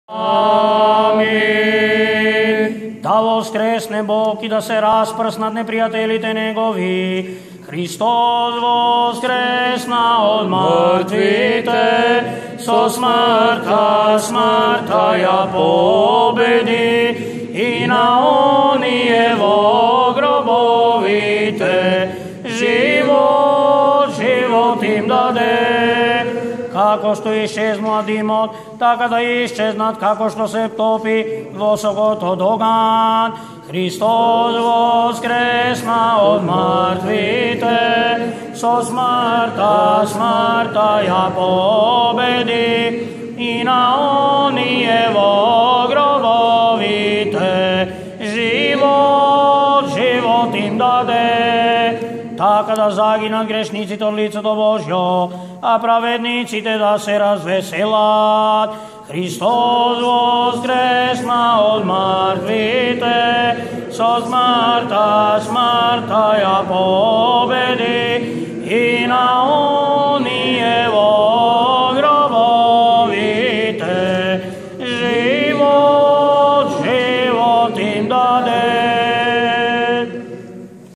Амин. Да воскресне Бог и да се разпръснат неприятелите Негови. Христос воскресна от мъртвите, со смъртта я победи и на оние во гробовите живот им даде. Како што исчезнува димот, така да исчезнат, како што се топи восокот од оган. Христос воскресна од мъртвите, со смъртта ја победи и на оние во гробовите живот им даде. Така да загинат грешниците од лицето Божјо, а праведниците да се развеселат. Христос воскресна од мъртвите, со смъртта ја победи